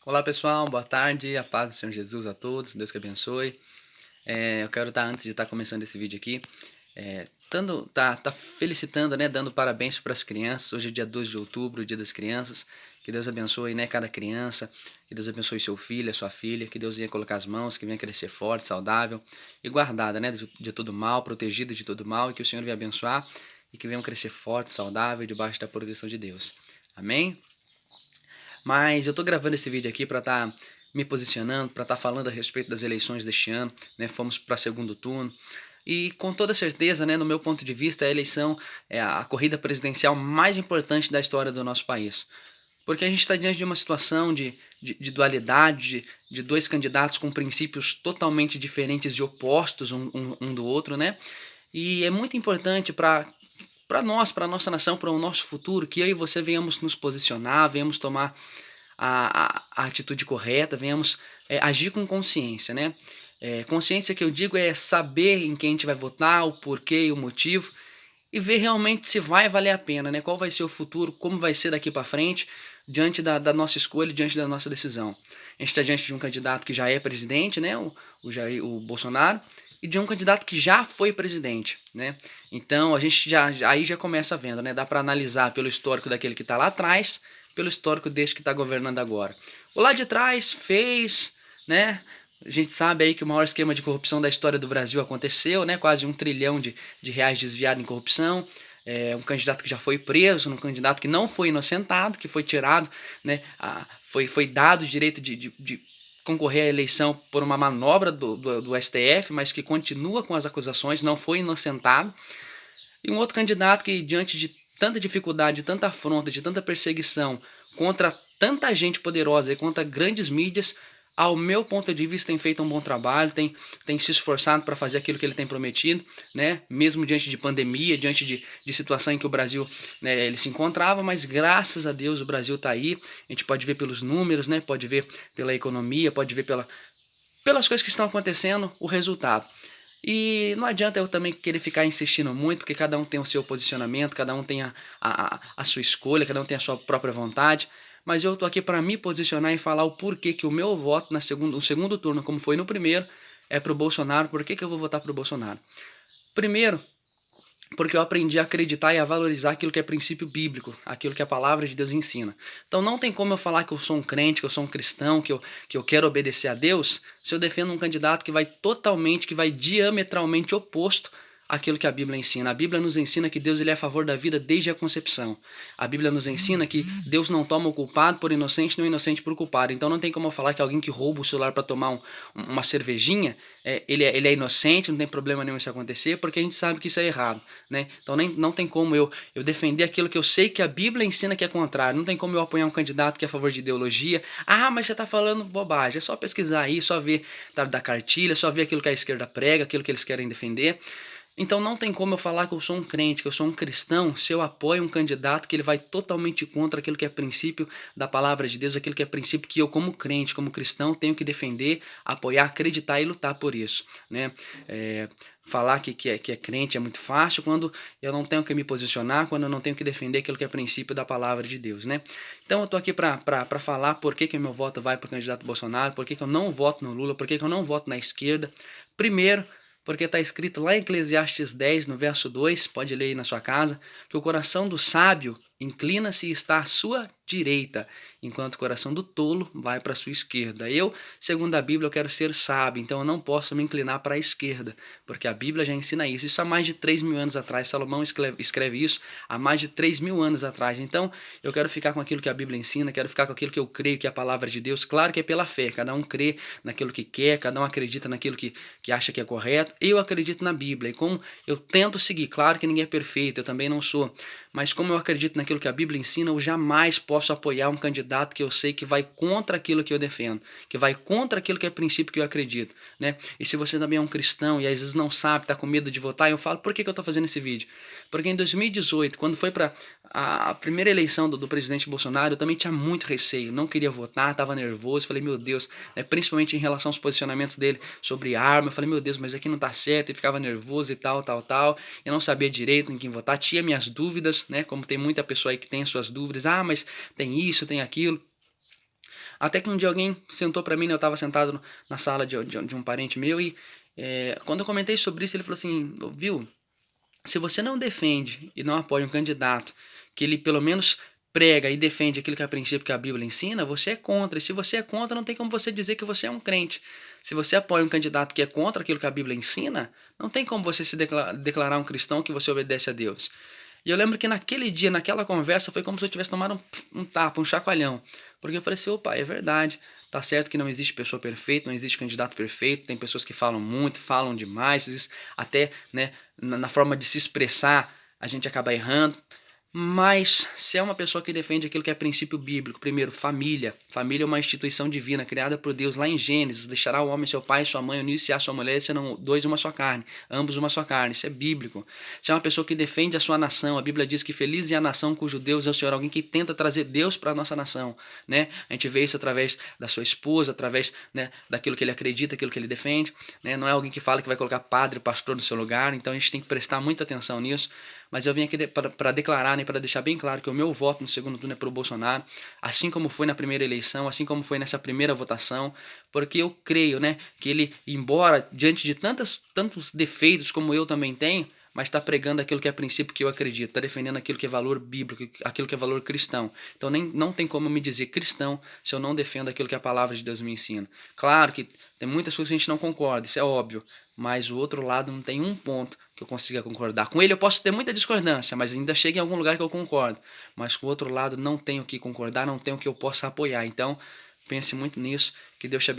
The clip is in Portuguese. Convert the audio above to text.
Olá pessoal, boa tarde, a paz do Senhor Jesus a todos, Deus que abençoe. Eu quero antes de estar começando esse vídeo aqui, tá felicitando, né, dando parabéns para as crianças. Hoje é dia 2 de outubro, dia das crianças. Que Deus abençoe, né, cada criança, que Deus abençoe seu filho, a sua filha, que Deus venha colocar as mãos, que venha crescer forte, saudável e guardada, né, de todo mal, protegida de todo mal, e que o Senhor venha abençoar e que venham crescer forte, saudável, debaixo da proteção de Deus. Amém? Mas eu tô gravando esse vídeo aqui para estar me posicionando, para estar falando a respeito das eleições deste ano, né? Fomos para segundo turno. E com toda certeza, né, no meu ponto de vista, a eleição é a corrida presidencial mais importante da história do nosso país. Porque a gente está diante de uma situação de dualidade, de dois candidatos com princípios totalmente diferentes e opostos um do outro, né? E é muito importante para nós, para a nossa nação, para o nosso futuro, que eu e você venhamos nos posicionar, venhamos tomar a atitude correta, venhamos agir com consciência, né? Consciência que eu digo é saber em quem a gente vai votar, o porquê e o motivo, e ver realmente se vai valer a pena, né? Qual vai ser o futuro, como vai ser daqui para frente, diante da nossa escolha, diante da nossa decisão. A gente está diante de um candidato que já é presidente, né? O Bolsonaro, e de um candidato que já foi presidente, né? Então a gente aí já começa a venda, né? Dá para analisar pelo histórico daquele que está lá atrás, pelo histórico deste que está governando agora. O lá de trás fez, né? A gente sabe aí que o maior esquema de corrupção da história do Brasil aconteceu, né? Quase 1 trilhão de reais desviado em corrupção. Um candidato que já foi preso, um candidato que não foi inocentado, que foi tirado, né? Foi dado o direito de concorrer à eleição por uma manobra do STF, mas que continua com as acusações, não foi inocentado. E um outro candidato que, diante de tanta dificuldade, de tanta afronta, de tanta perseguição contra tanta gente poderosa e contra grandes mídias, ao meu ponto de vista, tem feito um bom trabalho, tem se esforçado para fazer aquilo que ele tem prometido, né? Mesmo diante de pandemia, diante de situação em que o Brasil, né, ele se encontrava, mas graças a Deus o Brasil está aí. A gente pode ver pelos números, né? Pode ver pela economia, pode ver pelas coisas que estão acontecendo, o resultado. E não adianta eu também querer ficar insistindo muito, porque cada um tem o seu posicionamento, cada um tem a sua escolha, cada um tem a sua própria vontade. Mas eu tô aqui para me posicionar e falar o porquê que o meu voto no segundo turno, como foi no primeiro, é pro Bolsonaro. Por que eu vou votar pro Bolsonaro? Primeiro, porque eu aprendi a acreditar e a valorizar aquilo que é princípio bíblico, aquilo que a palavra de Deus ensina. Então não tem como eu falar que eu sou um crente, que eu sou um cristão, que eu quero obedecer a Deus, se eu defendo um candidato que vai diametralmente oposto àquilo que a Bíblia ensina. A Bíblia nos ensina que Deus ele é a favor da vida desde a concepção. A Bíblia nos ensina que Deus não toma o culpado por inocente, nem o inocente por culpado. Então não tem como eu falar que alguém que rouba o celular para tomar uma cervejinha, ele é inocente, não tem problema nenhum isso acontecer, porque a gente sabe que isso é errado. Né? Então não tem como eu defender aquilo que eu sei que a Bíblia ensina que é contrário. Não tem como eu apoiar um candidato que é a favor de ideologia. Ah, mas você está falando bobagem. É só pesquisar aí, só ver da cartilha, só ver aquilo que a esquerda prega, aquilo que eles querem defender. Então não tem como eu falar que eu sou um crente, que eu sou um cristão, se eu apoio um candidato que ele vai totalmente contra aquilo que é princípio da palavra de Deus, aquilo que é princípio que eu como crente, como cristão, tenho que defender, apoiar, acreditar e lutar por isso. Né? Falar que é crente é muito fácil quando eu não tenho que me posicionar, quando eu não tenho que defender aquilo que é princípio da palavra de Deus. Né? Então eu estou aqui para falar por que meu voto vai para o candidato Bolsonaro, por que eu não voto no Lula, por que eu não voto na esquerda. Primeiro, porque está escrito lá em Eclesiastes 10, no verso 2, pode ler aí na sua casa, que o coração do sábio inclina-se e está à sua direita, enquanto o coração do tolo vai para a sua esquerda. Eu, segundo a Bíblia, eu quero ser sábio, então eu não posso me inclinar para a esquerda, porque a Bíblia já ensina isso. Isso há mais de 3.000 anos atrás, Salomão escreve isso há mais de 3.000 anos atrás. Então eu quero ficar com aquilo que a Bíblia ensina, quero ficar com aquilo que eu creio que é a palavra de Deus. Claro que é pela fé, cada um crê naquilo que quer, cada um acredita naquilo que acha que é correto. Eu acredito na Bíblia, e como eu tento seguir, claro que ninguém é perfeito, eu também não sou, mas como eu acredito naquilo que a Bíblia ensina, eu jamais posso apoiar um candidato que eu sei que vai contra aquilo que eu defendo, que vai contra aquilo que é princípio que eu acredito. Né? E se você também é um cristão e às vezes não sabe, está com medo de votar, eu falo, por que eu estou fazendo esse vídeo? Porque em 2018, quando foi para a primeira eleição do presidente Bolsonaro, eu também tinha muito receio, não queria votar, estava nervoso, falei, meu Deus, né, principalmente em relação aos posicionamentos dele sobre arma, eu falei, meu Deus, mas aqui não está certo, e ficava nervoso e tal, eu não sabia direito em quem votar, tinha minhas dúvidas, né, como tem muita pessoa aí que tem suas dúvidas, mas tem isso, tem aquilo. Até que um dia alguém sentou para mim, né, eu estava sentado na sala de um parente meu e quando eu comentei sobre isso, ele falou assim, viu, se você não defende e não apoia um candidato que ele pelo menos prega e defende aquilo que é a princípio que a Bíblia ensina, você é contra. E se você é contra, não tem como você dizer que você é um crente. Se você apoia um candidato que é contra aquilo que a Bíblia ensina, não tem como você se declarar um cristão que você obedece a Deus. E eu lembro que naquele dia, naquela conversa, foi como se eu tivesse tomado um tapa, um chacoalhão. Porque eu falei assim, opa, é verdade. Tá certo que não existe pessoa perfeita, não existe candidato perfeito, tem pessoas que falam muito, falam demais, às vezes até, né, na forma de se expressar a gente acaba errando. Mas se é uma pessoa que defende aquilo que é princípio bíblico, primeiro, família. Família é uma instituição divina criada por Deus lá em Gênesis. Deixará o homem seu pai e sua mãe, unir-se à sua mulher, serão dois uma só carne, ambos uma só carne. Isso é bíblico. Se é uma pessoa que defende a sua nação, a Bíblia diz que feliz é a nação cujo Deus é o Senhor, alguém que tenta trazer Deus para a nossa nação, né? A gente vê isso através da sua esposa, através, né, daquilo que ele acredita, aquilo que ele defende, né? Não é alguém que fala que vai colocar padre, pastor no seu lugar, então a gente tem que prestar muita atenção nisso. Mas eu vim aqui para declarar, né, para deixar bem claro que o meu voto no segundo turno é para o Bolsonaro, assim como foi na primeira eleição, assim como foi nessa primeira votação, porque eu creio, né, que ele, embora diante de tantos defeitos como eu também tenho, mas está pregando aquilo que é princípio que eu acredito, está defendendo aquilo que é valor bíblico, aquilo que é valor cristão. Então não tem como me dizer cristão se eu não defendo aquilo que a palavra de Deus me ensina. Claro que tem muitas coisas que a gente não concorda, isso é óbvio, mas o outro lado não tem um ponto que eu consiga concordar. Com ele eu posso ter muita discordância, mas ainda chega em algum lugar que eu concordo. Mas com o outro lado não tenho o que concordar, não tenho o que eu possa apoiar. Então, pense muito nisso, que Deus te abençoe.